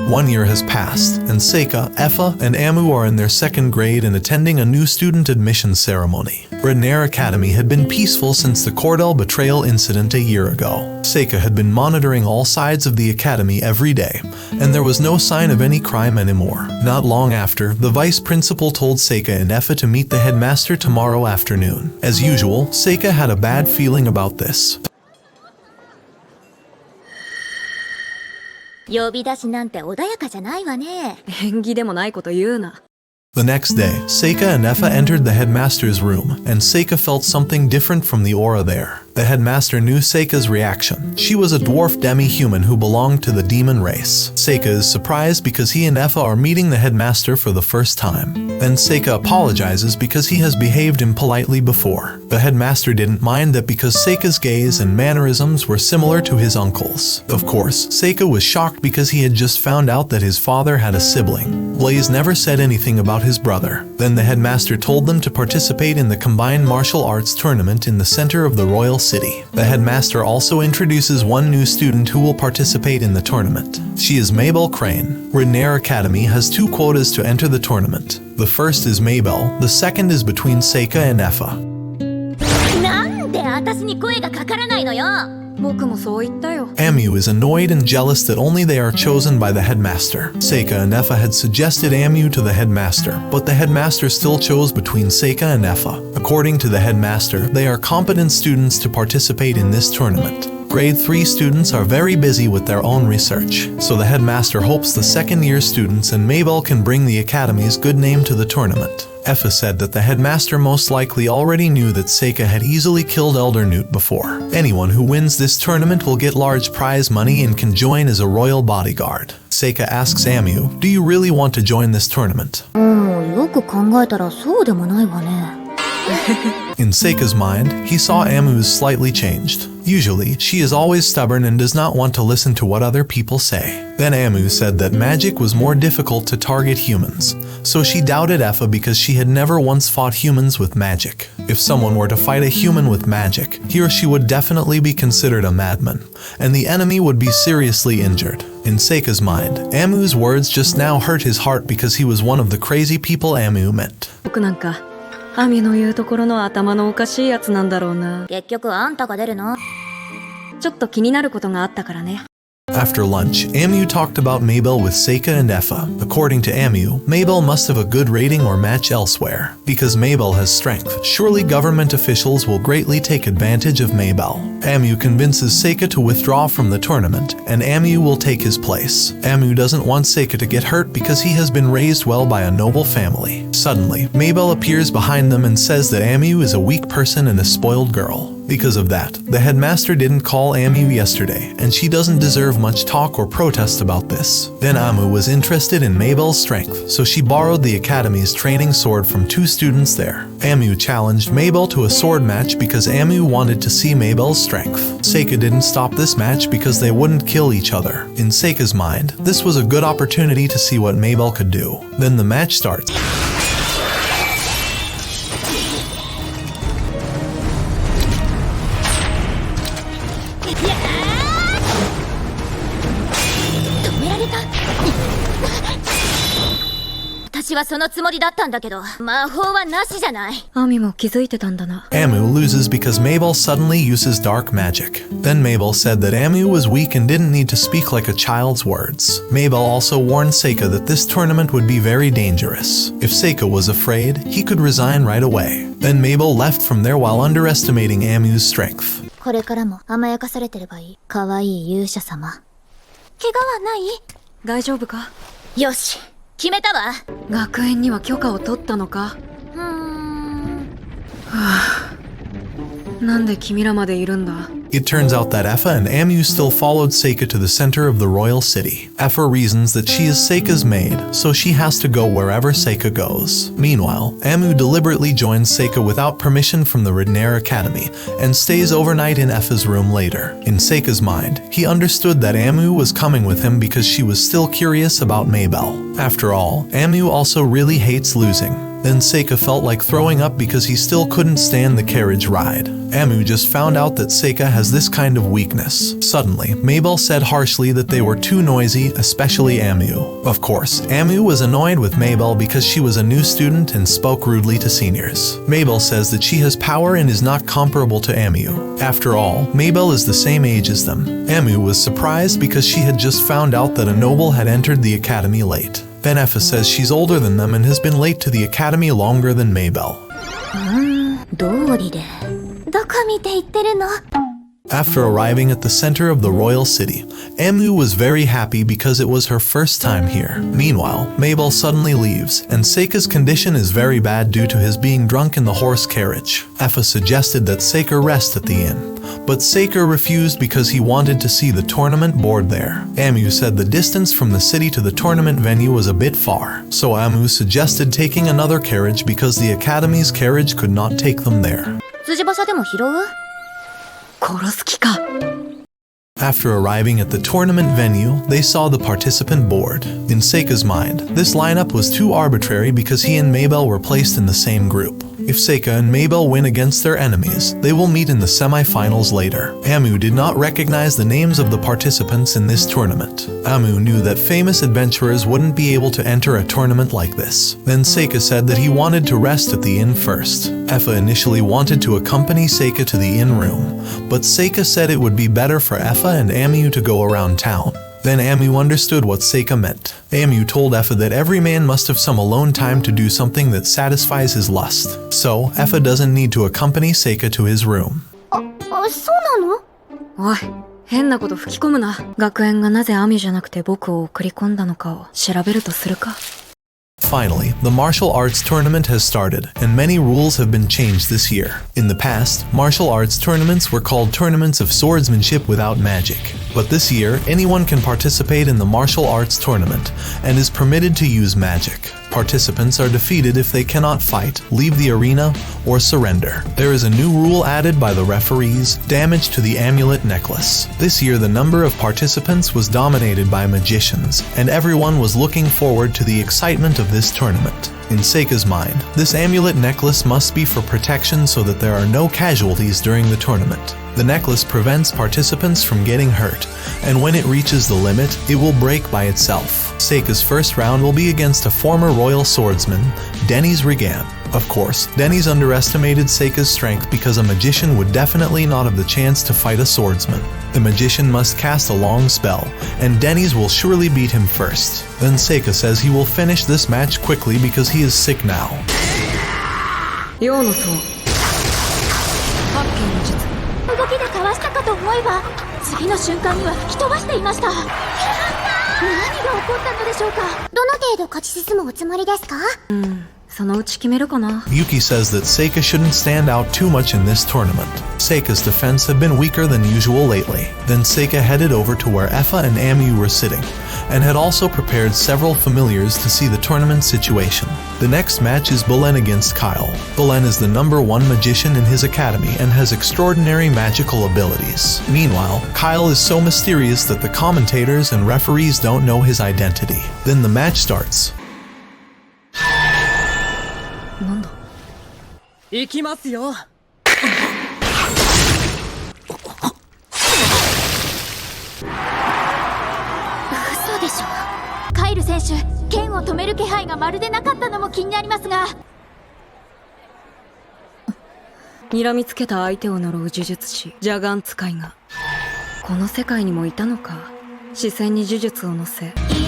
1 year has passed, and Seika, Effa, and Amu are in their 2nd grade and attending a new student admission ceremony. Renair Academy had been peaceful since the Cordell betrayal incident a year ago. Seika had been monitoring all sides of the academy every day, and there was no sign of any crime anymore. Not long after, the vice principal told Seika and Effa to meet the headmaster tomorrow afternoon. As usual, Seika had a bad feeling about this. 呼び出しなんて穏やかじゃないわね。縁起でもないこと言うな。 The next day, Seika and Effa entered the headmaster's room, and Seika felt something different from the aura there. The headmaster knew Seika's reaction. She was a dwarf demi-human who belonged to the demon race. Seika is surprised because he and Effa are meeting the headmaster for the first time. Then Seika apologizes because he has behaved impolitely before. The headmaster didn't mind that because Seika's gaze and mannerisms were similar to his uncle's. Of course, Seika was shocked because he had just found out that his father had a sibling. Blaze never said anything about his brother. Then the headmaster told them to participate in the combined martial arts tournament in the center of the royal city. The headmaster also introduces one new student who will participate in the tournament. She is Mabel Crane. Renair Academy has 2 quotas to enter the tournament. The first is Mabel, the second is between Seika and Effa. なんで私に声がかからないのよ。僕もそう言ったよ。 Amu is annoyed and jealous that only they are chosen by the headmaster. Seika and Effa had suggested Amu to the headmaster, but the headmaster still chose between Seika and Effa. According to the headmaster, they are competent students to participate in this tournament. Grade 3 students are very busy with their own research, so the headmaster hopes the 2nd-year students and Mabel can bring the academy's good name to the tournament. Effa said that the headmaster most likely already knew that Seika had easily killed Elder Newt before. Anyone who wins this tournament will get large prize money and can join as a royal bodyguard. Seika asks Amu, "Do you really want to join this tournament?" よく考えたらそうでもないわね。In Seika's mind, he saw Amu as slightly changed. Usually, she is always stubborn and does not want to listen to what other people say. Then Amu said that magic was more difficult to target humans, so she doubted Effa because she had never once fought humans with magic. If someone were to fight a human with magic, he or she would definitely be considered a madman, and the enemy would be seriously injured. In Seika's mind, Amu's words just now hurt his heart because he was one of the crazy people Amu met. 僕なんかアミの言うところの頭のおかしいやつなんだろうな。結局あんたが出るの？ちょっと気になることがあったからね。 After lunch, Amu talked about Mabel with Seika and Effa. According to Amu, Mabel must have a good rating or match elsewhere. Because Mabel has strength, surely government officials will greatly take advantage of Mabel. Amu convinces Seika to withdraw from the tournament, and Amu will take his place. Amu doesn't want Seika to get hurt because he has been raised well by a noble family. Suddenly, Mabel appears behind them and says that Amu is a weak person and a spoiled girl. Because of that, the headmaster didn't call Amu yesterday, and she doesn't deserve much talk or protest about this. Then Amu was interested in Mabel's strength, so she borrowed the academy's training sword from 2 students there. Amu challenged Mabel to a sword match because Amu wanted to see Mabel's strength. Seika didn't stop this match because they wouldn't kill each other. In Seika's mind, this was a good opportunity to see what Mabel could do. Then the match starts. 私はそのつもりだったんだけど、魔法はなしじゃない。アミも気づいてたんだな。 Amu loses because Mabel suddenly uses dark magic. Then Mabel said that Amu was weak and didn't need to speak like a child's words. Mabel also warned Seika that this tournament would be very dangerous. If Seika was afraid, he could resign right away. Then Mabel left from there while underestimating Amu's strength. これからも甘やかされてればいい。可愛い勇者様。怪我はない？大丈夫か？よし、決めたわ。学園には許可を取ったのか？なんで君らまでいるんだ？ It turns out that Effa and Amu still followed Seika to the center of the royal city. Effa reasons that she is Seika's maid, so she has to go wherever Seika goes. Meanwhile, Amu deliberately joins Seika without permission from the Renair Academy and stays overnight in Effa's room later. In Seika's mind, he understood that Amu was coming with him because she was still curious about Mabel. After all, Amu also really hates losing. Then Seika felt like throwing up because he still couldn't stand the carriage ride. Amu just found out that Seika has this kind of weakness. Suddenly, Mabel said harshly that they were too noisy, especially Amu. Of course, Amu was annoyed with Mabel because she was a new student and spoke rudely to seniors. Mabel says that she has power and is not comparable to Amu. After all, Mabel is the same age as them. Amu was surprised because she had just found out that a noble had entered the academy late. Then Effa says she's older than them and has been late to the academy longer than Mabel. 道理でどこ見て言ってるの After arriving at the center of the royal city, Amu was very happy because it was her first time here. Meanwhile, Mabel suddenly leaves, and Seika's condition is very bad due to his being drunk in the horse carriage. Effa suggested that Seika rest at the inn, but Seika refused because he wanted to see the tournament board there. Amu said the distance from the city to the tournament venue was a bit far, so Amu suggested taking another carriage because the academy's carriage could not take them there. 辻馬車でも拾う 殺す気か。 After arriving at the tournament venue, they saw the participant board. In Seika's mind, this lineup was too arbitrary because he and Mabel were placed in the same group. If Seika and Mabel win against their enemies, they will meet in the semi-finals later. Amu did not recognize the names of the participants in this tournament. Amu knew that famous adventurers wouldn't be able to enter a tournament like this. Then Seika said that he wanted to rest at the inn first. Effa initially wanted to accompany Seika to the inn room, but Seika said it would be better for Effa and Amu to go around town. Then Amu understood what Seika meant. Amu told Effa that every man must have some alone time to do something that satisfies his lust. So, Effa doesn't need to accompany Seika to his room. そうなの おい、変なこと吹き込むな。学園がなぜアミじゃなくて僕を送り込んだのかを調べるとするか。 Finally, the martial arts tournament has started, and many rules have been changed this year. In the past, martial arts tournaments were called tournaments of swordsmanship without magic. But this year, anyone can participate in the martial arts tournament, and is permitted to use magic. Participants are defeated if they cannot fight, leave the arena, or surrender. There is a new rule added by the referees: damage to the amulet necklace. This year the number of participants was dominated by magicians, and everyone was looking forward to the excitement of this tournament. In Seika's mind, this amulet necklace must be for protection so that there are no casualties during the tournament. The necklace prevents participants from getting hurt, and when it reaches the limit, it will break by itself. Seika's first round will be against a former royal swordsman, Denny's Regan. Of course, Denny's underestimated Seika's strength because a magician would definitely not have the chance to fight a swordsman. The magician must cast a long spell, and Denny's will surely beat him first. Then Seika says he will finish this match quickly because he is sick now. 陽の塔。八景の術。動きでかわしたかと思えば次の瞬間には吹き飛ばしていました。何が起こったのでしょうか。どの程度勝ち進むおつもりですか。そのうち決めるかな。 Yuki says that Seika shouldn't stand out too much in this tournament. Seika's defense had been weaker than usual lately. Then Seika headed over to where Effa and Amu were sitting, and had also prepared several familiars to see the tournament situation. The next match is Belen against Kyle. Belen is the #1 magician in his academy and has extraordinary magical abilities. Meanwhile, Kyle is so mysterious that the commentators and referees don't know his identity. Then the match starts. なんだ。行きますよ。嘘でしょ。カイル選手、剣を止める気配がまるでなかったのも気になりますが。睨みつけた相手を呪う呪術師ジャガン使いがこの世界にもいたのか。視線に呪術を乗せ。い